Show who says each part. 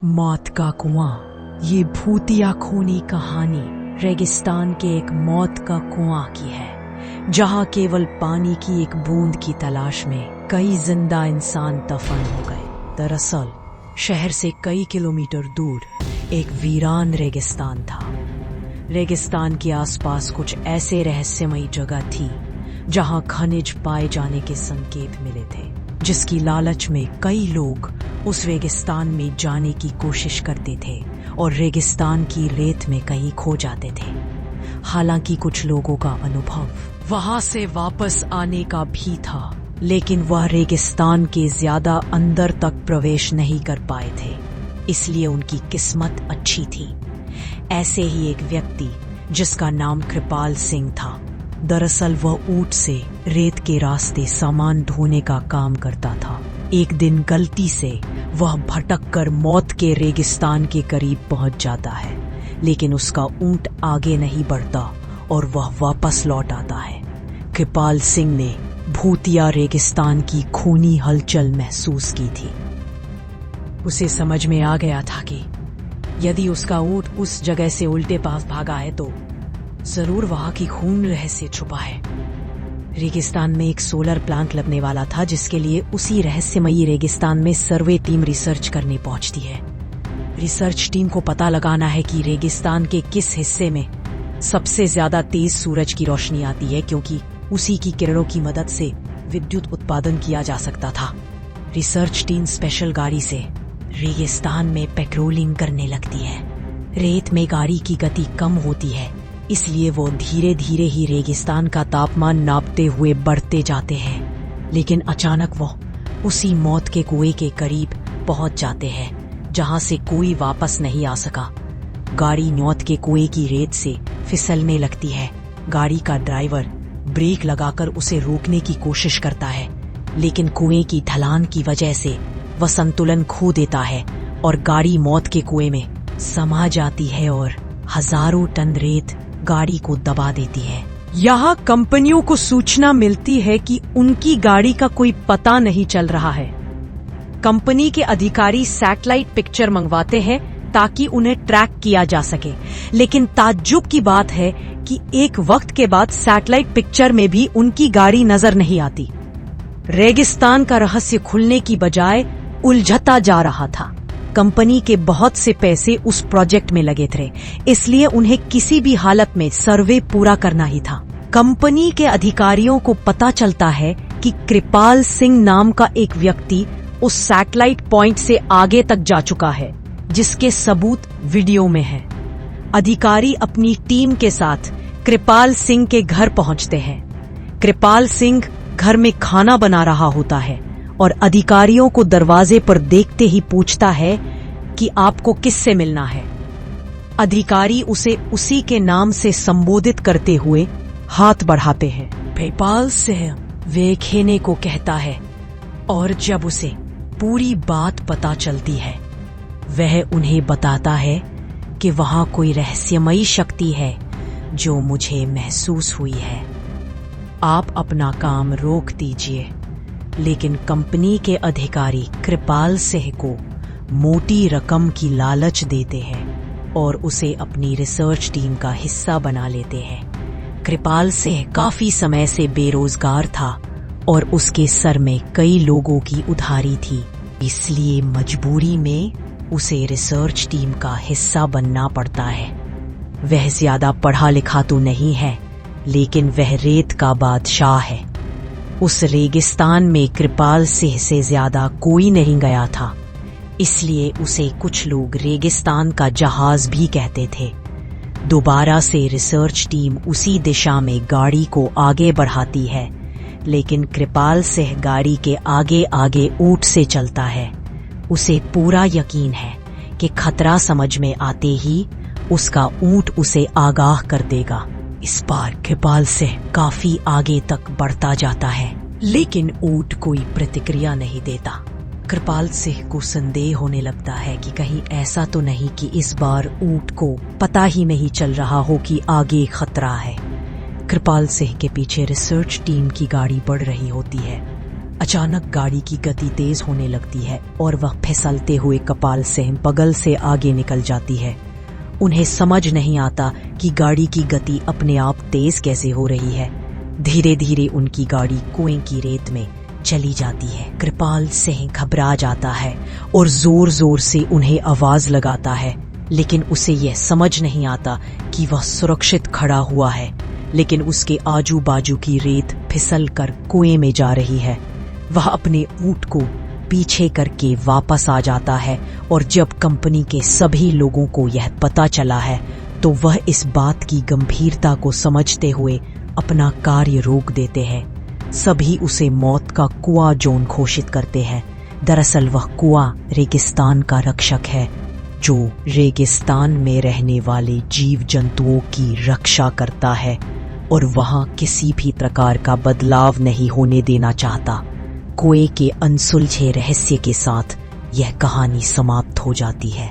Speaker 1: मौत का कुआं। ये भूतिया खूनी कहानी रेगिस्तान के एक मौत का कुआं की है, जहां केवल पानी की एक बूंद की तलाश में कई जिंदा इंसान दफन हो गए। दरअसल शहर से कई किलोमीटर दूर एक वीरान रेगिस्तान था। रेगिस्तान के आसपास कुछ ऐसे रहस्यमयी जगह थी जहां खनिज पाए जाने के संकेत मिले थे, जिसकी लालच में कई लोग उस रेगिस्तान में जाने की कोशिश करते थे और रेगिस्तान की रेत में कहीं खो जाते थे। हालांकि कुछ लोगों का अनुभव वहां से वापस आने का भी था, लेकिन वह रेगिस्तान के ज्यादा अंदर तक प्रवेश नहीं कर पाए थे, इसलिए उनकी किस्मत अच्छी थी। ऐसे ही एक व्यक्ति जिसका नाम कृपाल सिंह था। दरअसल वह ऊंट से रेत के रास्ते सामान ढोने का काम करता था। एक दिन गलती से वह भटक कर मौत के रेगिस्तान के करीब पहुंच जाता है, लेकिन उसका ऊंट आगे नहीं बढ़ता और वह वापस लौट आता है। कृपाल सिंह ने भूतिया रेगिस्तान की खूनी हलचल महसूस की थी। उसे समझ में आ गया था कि यदि उसका ऊंट उस जगह से उल्टे पास भागा है तो जरूर वहां की खून रहस्य छुपा है। रेगिस्तान में एक सोलर प्लांट लगने वाला था, जिसके लिए उसी रहस्यमयी रेगिस्तान में सर्वे टीम रिसर्च करने पहुंचती है। रिसर्च टीम को पता लगाना है कि रेगिस्तान के किस हिस्से में सबसे ज्यादा तेज सूरज की रोशनी आती है, क्योंकि उसी की किरणों की मदद से विद्युत उत्पादन किया जा सकता था। रिसर्च टीम स्पेशल गाड़ी से रेगिस्तान में पेट्रोलिंग करने लगती है। रेत में गाड़ी की गति कम होती है, इसलिए वो धीरे धीरे ही रेगिस्तान का तापमान नापते हुए बढ़ते जाते हैं। लेकिन अचानक वो उसी मौत के कुएं के करीब पहुंच जाते हैं, जहां से कोई वापस नहीं आ सका। गाड़ी मौत के कुएं की रेत से फिसलने लगती है। गाड़ी का ड्राइवर ब्रेक लगाकर उसे रोकने की कोशिश करता है, लेकिन कुएं की ढलान की वजह से वह संतुलन खो देता है और गाड़ी मौत के कुएं में समा जाती है और हजारों टन रेत गाड़ी को दबा देती है। यहाँ कंपनियों को सूचना मिलती है कि उनकी गाड़ी का कोई पता नहीं चल रहा है। कंपनी के अधिकारी सैटेलाइट पिक्चर मंगवाते हैं ताकि उन्हें ट्रैक किया जा सके, लेकिन ताज्जुब की बात है कि एक वक्त के बाद सैटेलाइट पिक्चर में भी उनकी गाड़ी नजर नहीं आती। रेगिस्तान का रहस्य खुलने की बजाय उलझता जा रहा था। कंपनी के बहुत से पैसे उस प्रोजेक्ट में लगे थे, इसलिए उन्हें किसी भी हालत में सर्वे पूरा करना ही था। कंपनी के अधिकारियों को पता चलता है कि कृपाल सिंह नाम का एक व्यक्ति उस सैटेलाइट पॉइंट से आगे तक जा चुका है, जिसके सबूत वीडियो में है। अधिकारी अपनी टीम के साथ कृपाल सिंह के घर पहुंचते हैं। कृपाल सिंह घर में खाना बना रहा होता है और अधिकारियों को दरवाजे पर देखते ही पूछता है कि आपको किससे मिलना है। अधिकारी उसे उसी के नाम से संबोधित करते हुए हाथ बढ़ाते हैं। कृपाल सिंह वे खेने को कहता है और जब उसे पूरी बात पता चलती है, वह उन्हें बताता है कि वहां कोई रहस्यमयी शक्ति है जो मुझे महसूस हुई है। आप अपना काम रोक दीजिए। लेकिन कंपनी के अधिकारी कृपाल सिंह को मोटी रकम की लालच देते हैं और उसे अपनी रिसर्च टीम का हिस्सा बना लेते हैं। कृपाल सिंह काफी समय से बेरोजगार था और उसके सर में कई लोगों की उधारी थी, इसलिए मजबूरी में उसे रिसर्च टीम का हिस्सा बनना पड़ता है। वह ज्यादा पढ़ा लिखा तो नहीं है, लेकिन वह रेत का बादशाह है। उस रेगिस्तान में कृपाल सिंह से ज्यादा कोई नहीं गया था, इसलिए उसे कुछ लोग रेगिस्तान का जहाज भी कहते थे। दोबारा से रिसर्च टीम उसी दिशा में गाड़ी को आगे बढ़ाती है, लेकिन कृपाल सिंह गाड़ी के आगे आगे ऊंट से चलता है। उसे पूरा यकीन है कि खतरा समझ में आते ही उसका ऊंट उसे आगाह कर देगा। इस बार कृपाल सिंह काफी आगे तक बढ़ता जाता है, लेकिन ऊंट कोई प्रतिक्रिया नहीं देता। कृपाल सिंह को संदेह होने लगता है कि कहीं ऐसा तो नहीं कि इस बार ऊंट को पता ही नहीं चल रहा हो कि आगे खतरा है। कृपाल सिंह के पीछे रिसर्च टीम की गाड़ी बढ़ रही होती है। अचानक गाड़ी की गति तेज होने लगती है और वह फिसलते हुए कपाल से बगल से आगे निकल जाती है। उन्हें समझ नहीं आता कि गाड़ी की गति अपने आप तेज कैसे हो रही है। धीरे धीरे उनकी गाड़ी कुएं की रेत में चली जाती है। कृपाल सिंह घबरा जाता है और जोर जोर से उन्हें आवाज लगाता है, लेकिन उसे यह समझ नहीं आता कि वह सुरक्षित खड़ा हुआ है, लेकिन उसके आजू बाजू की रेत फिसल कर कुएं में जा रही है। वह अपने ऊंट को पीछे करके वापस आ जाता है और जब कंपनी के सभी लोगों को यह पता चला है तो वह इस बात की गंभीरता को समझते हुए अपना कार्य रोक देते हैं। सभी उसे मौत का कुआं जोन घोषित करते हैं। दरअसल वह कुआं रेगिस्तान का रक्षक है, जो रेगिस्तान में रहने वाले जीव जंतुओं की रक्षा करता है और वहां किसी भी प्रकार का बदलाव नहीं होने देना चाहता। कुएं के अनसुलझे रहस्य के साथ यह कहानी समाप्त हो जाती है।